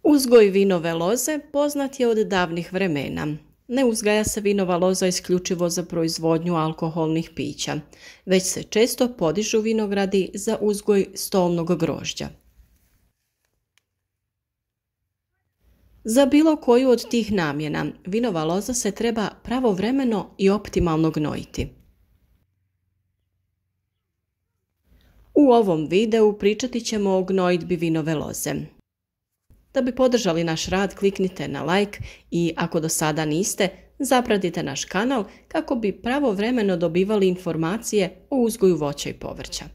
Uzgoj vinove loze poznat je od davnih vremena. Ne uzgaja se vinova loza isključivo za proizvodnju alkoholnih pića, već se često podižu vinogradi za uzgoj stolnog grožđa. Za bilo koju od tih namjena, vinova loza se treba pravovremeno i optimalno gnojiti. U ovom videu pričati ćemo o gnojidbi vinove loze. Da bi podržali naš rad, kliknite na like i ako do sada niste, zapratite naš kanal kako bi pravovremeno dobivali informacije o uzgoju voća i povrća.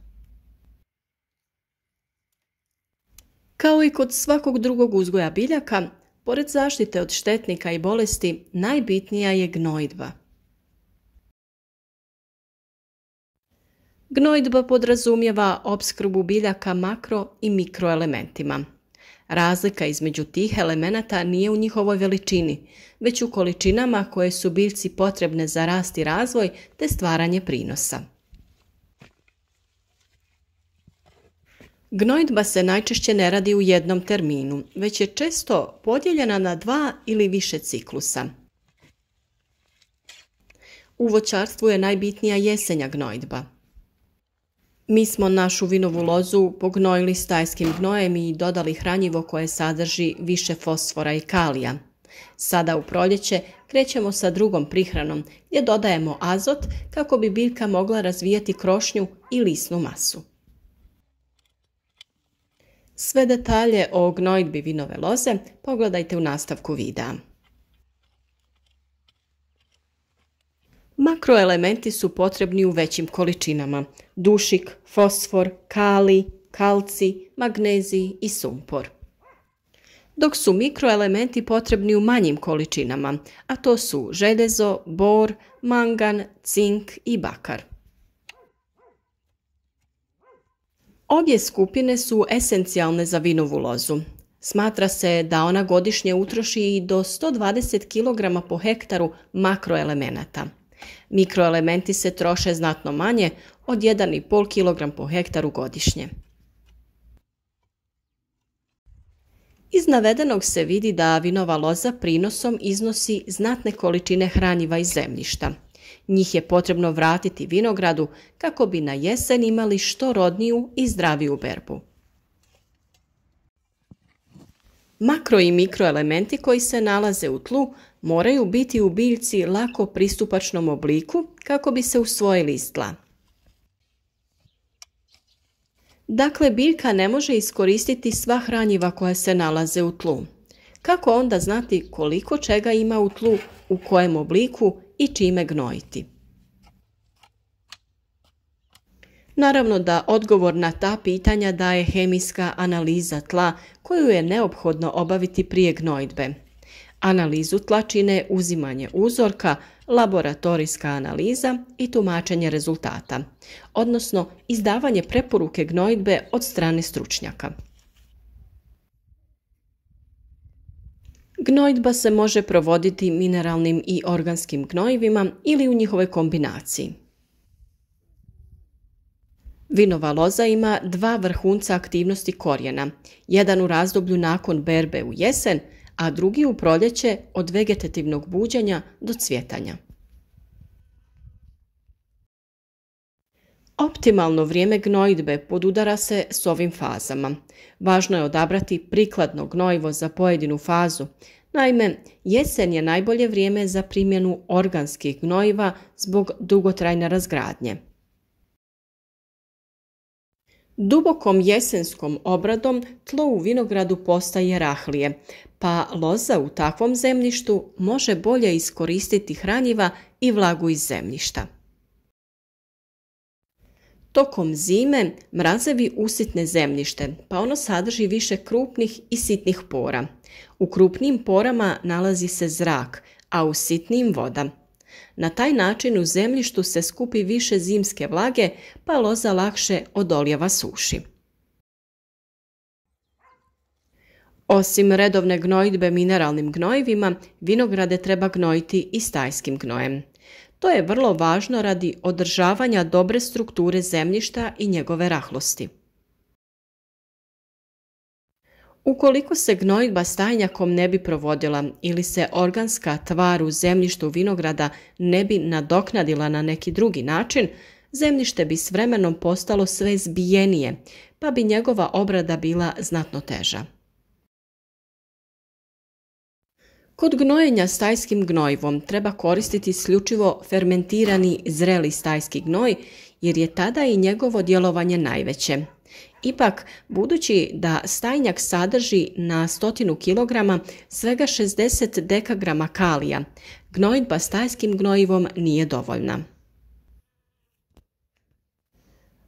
Kao i kod svakog drugog uzgoja biljaka, pored zaštite od štetnika i bolesti, najbitnija je gnojidba. Gnojidba podrazumijeva opskrbu biljaka makro i mikroelementima. Razlika između tih elemenata nije u njihovoj veličini, već u količinama koje su biljci potrebne za rast i razvoj te stvaranje prinosa. Gnojidba se najčešće ne radi u jednom terminu, već je često podijeljena na 2 ili više ciklusa. U voćarstvu je najbitnija jesenja gnojidba. Mi smo našu vinovu lozu pognojili stajskim gnojem i dodali hranjivo koje sadrži više fosfora i kalija. Sada u proljeće krećemo sa drugom prihranom gdje dodajemo azot kako bi biljka mogla razvijati krošnju i lisnu masu. Sve detalje o gnojidbi vinove loze pogledajte u nastavku videa. Makroelementi su potrebni u većim količinama: dušik, fosfor, kalij, kalcij, magnezij i sumpor. Dok su mikroelementi potrebni u manjim količinama, a to su željezo, bor, mangan, cink i bakar. Obje skupine su esencijalne za vinovu lozu. Smatra se da ona godišnje utroši i do 120 kg po hektaru makroelemenata. Mikroelementi se troše znatno manje, od 1,5 kg po hektaru godišnje. Iz navedenog se vidi da vinova loza prinosom iznosi znatne količine hranjiva iz zemljišta. Njih je potrebno vratiti vinogradu kako bi na jesen imali što rodniju i zdraviju berbu. Makro i mikroelementi koji se nalaze u tlu moraju biti u biljci lako pristupačnom obliku kako bi se usvojili iz tla. Dakle, biljka ne može iskoristiti sva hranjiva koja se nalaze u tlu. Kako onda znati koliko čega ima u tlu, u kojem obliku i čime gnojiti? Naravno da odgovor na ta pitanja daje hemijska analiza tla koju je neophodno obaviti prije gnojidbe. Analizu tla čine uzimanje uzorka, laboratorijska analiza i tumačenje rezultata, odnosno izdavanje preporuke gnojidbe od strane stručnjaka. Gnojidba se može provoditi mineralnim i organskim gnojivima ili u njihovoj kombinaciji. Vinova loza ima 2 vrhunca aktivnosti korijena, jedan u razdoblju nakon berbe u jesen, a drugi u proljeće od vegetativnog buđenja do cvjetanja. Optimalno vrijeme gnojidbe podudara se s ovim fazama. Važno je odabrati prikladno gnojivo za pojedinu fazu. Naime, jesen je najbolje vrijeme za primjenu organskih gnojiva zbog dugotrajne razgradnje. Dubokom jesenskom obradom tlo u vinogradu postaje rahlije, pa loza u takvom zemljištu može bolje iskoristiti hranjiva i vlagu iz zemljišta. Tokom zime mrazevi usitne zemljište, pa ono sadrži više krupnih i sitnih pora. U krupnim porama nalazi se zrak, a u sitnim voda. Na taj način u zemljištu se skupi više zimske vlage, pa loza lakše odolijeva suši. Osim redovne gnojidbe mineralnim gnojivima, vinograde treba gnojiti i stajskim gnojem. To je vrlo važno radi održavanja dobre strukture zemljišta i njegove rahlosti. Ukoliko se gnojidba stajnjakom ne bi provodila ili se organska tvar u zemljištu vinograda ne bi nadoknadila na neki drugi način, zemljište bi s vremenom postalo sve zbijenije, pa bi njegova obrada bila znatno teža. Kod gnojenja stajskim gnojivom treba koristiti isključivo fermentirani zreli stajski gnoj, jer je tada i njegovo djelovanje najveće. Ipak, budući da stajnjak sadrži na 100 kg svega 60 dekagrama kalija, gnojidba stajskim gnojivom nije dovoljna.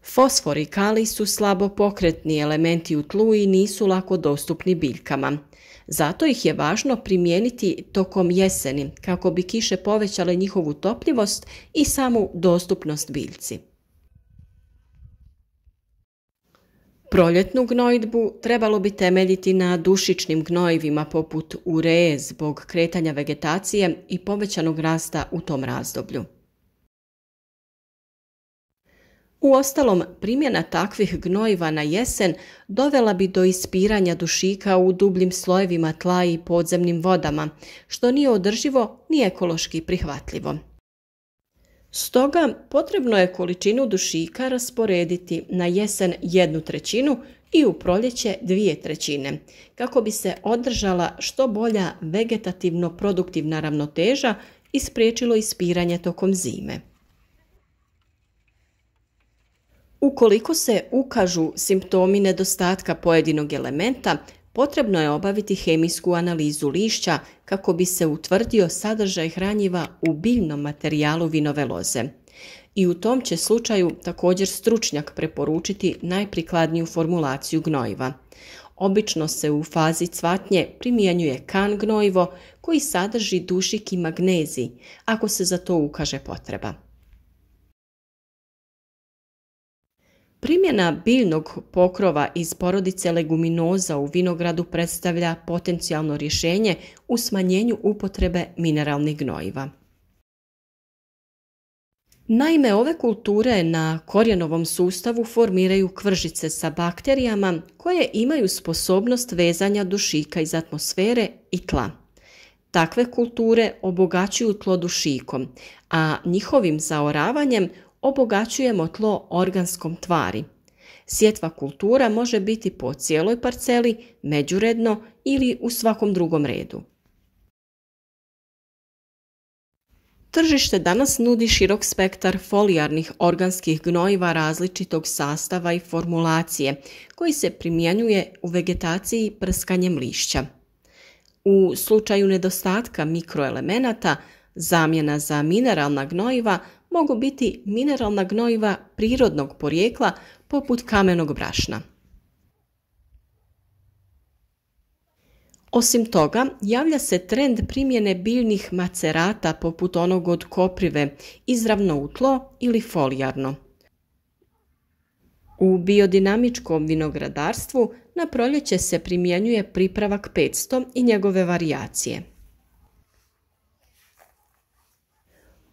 Fosfor i kalij su slabo pokretni elementi u tlu i nisu lako dostupni biljkama. Zato ih je važno primijeniti tokom jeseni kako bi kiše povećale njihovu topljivost i samu dostupnost biljci. Proljetnu gnojidbu trebalo bi temeljiti na dušičnim gnojivima poput ureje zbog kretanja vegetacije i povećanog rasta u tom razdoblju. Uostalom, primjena takvih gnojiva na jesen dovela bi do ispiranja dušika u dubljim slojevima tla i podzemnim vodama, što nije održivo ni ekološki prihvatljivo. Stoga potrebno je količinu dušika rasporediti na jesen 1/3 i u proljeće 2/3, kako bi se održala što bolja vegetativno-produktivna ravnoteža i spriječilo ispiranje tokom zime. Ukoliko se ukažu simptomi nedostatka pojedinog elementa, potrebno je obaviti hemijsku analizu lišća kako bi se utvrdio sadržaj hranjiva u biljnom materijalu vinove loze. I u tom će slučaju također stručnjak preporučiti najprikladniju formulaciju gnojiva. Obično se u fazi cvatnje primjenjuje kan gnojivo koji sadrži dušik i magnezij, ako se za to ukaže potreba. Primjena biljnog pokrova iz porodice leguminoza u vinogradu predstavlja potencijalno rješenje u smanjenju upotrebe mineralnih gnojiva. Naime, ove kulture na korijenovom sustavu formiraju kvržice sa bakterijama koje imaju sposobnost vezanja dušika iz atmosfere i tla. Takve kulture obogaćuju tlo dušikom, a njihovim zaoravanjem obogaćujemo tlo organskom tvari. Sjetva kultura može biti po cijeloj parceli, međuredno ili u svakom drugom redu. Tržište danas nudi širok spektar folijarnih organskih gnojiva različitog sastava i formulacije, koji se primjenjuje u vegetaciji prskanjem lišća. U slučaju nedostatka mikroelemenata, zamjena za mineralna gnojiva mogu biti mineralna gnojiva prirodnog porijekla poput kamenog brašna. Osim toga, javlja se trend primjene biljnih macerata poput onog od koprive, izravno u tlo ili folijarno. U biodinamičkom vinogradarstvu na proljeće se primjenjuje pripravak 500 i njegove varijacije.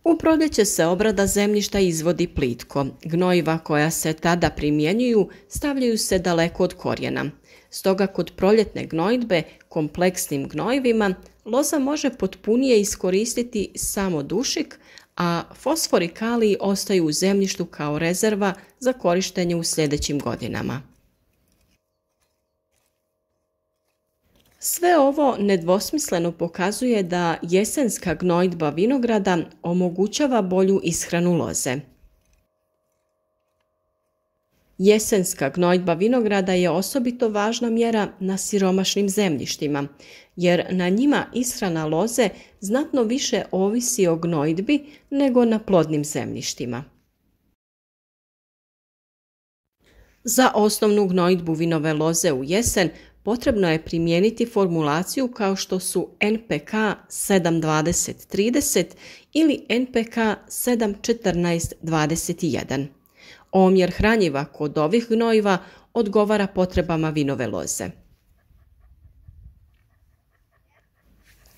U proljeće se obrada zemljišta izvodi plitko. Gnojiva koja se tada primjenjuju stavljaju se daleko od korijena. Stoga kod proljetne gnojidbe kompleksnim gnojivima loza može potpunije iskoristiti samo dušik, a fosfor i kalij ostaju u zemljištu kao rezerva za korištenje u sljedećim godinama. Sve ovo nedvosmisleno pokazuje da jesenska gnojidba vinograda omogućava bolju ishranu loze. Jesenska gnojidba vinograda je osobito važna mjera na siromašnim zemljištima, jer na njima ishrana loze znatno više ovisi o gnojidbi nego na plodnim zemljištima. Za osnovnu gnojidbu vinove loze u jesen potrebno je primijeniti formulaciju kao što su NPK 7:20:30 ili NPK 7:14:21. Omjer hranjiva kod ovih gnojiva odgovara potrebama vinove loze.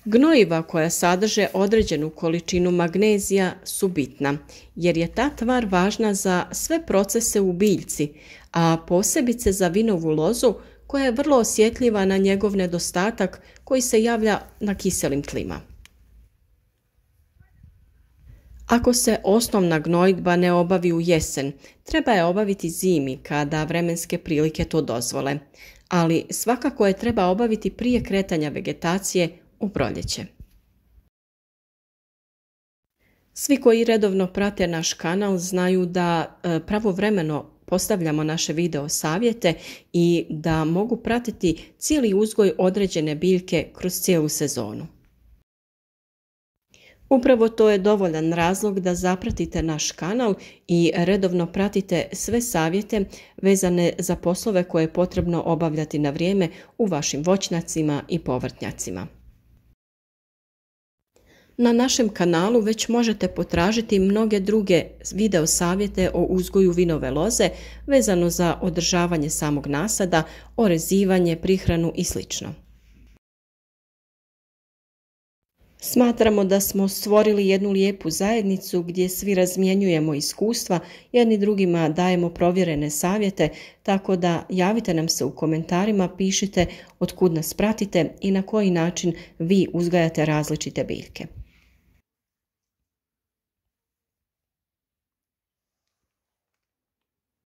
Gnojiva koja sadrže određenu količinu magnezija su bitna, jer je ta tvar važna za sve procese u biljci, a posebice za vinovu lozu koja je vrlo osjetljiva na njegov nedostatak koji se javlja na kiselim tlima. Ako se osnovna gnojidba ne obavi u jesen, treba je obaviti zimi kada vremenske prilike to dozvole, ali svakako je treba obaviti prije kretanja vegetacije u proljeće. Svi koji redovno prate naš kanal znaju da pravovremeno postavljamo naše video savjete i da mogu pratiti cijeli uzgoj određene biljke kroz cijelu sezonu. Upravo to je dovoljan razlog da zapratite naš kanal i redovno pratite sve savjete vezane za poslove koje je potrebno obavljati na vrijeme u vašim voćnjacima i povrtnjacima. Na našem kanalu već možete potražiti mnoge druge video savjete o uzgoju vinove loze vezano za održavanje samog nasada, orezivanje, prihranu i sl. Smatramo da smo stvorili jednu lijepu zajednicu gdje svi razmjenjujemo iskustva, jedni drugima dajemo provjerene savjete, tako da javite nam se u komentarima, pišite od kud nas pratite i na koji način vi uzgajate različite biljke.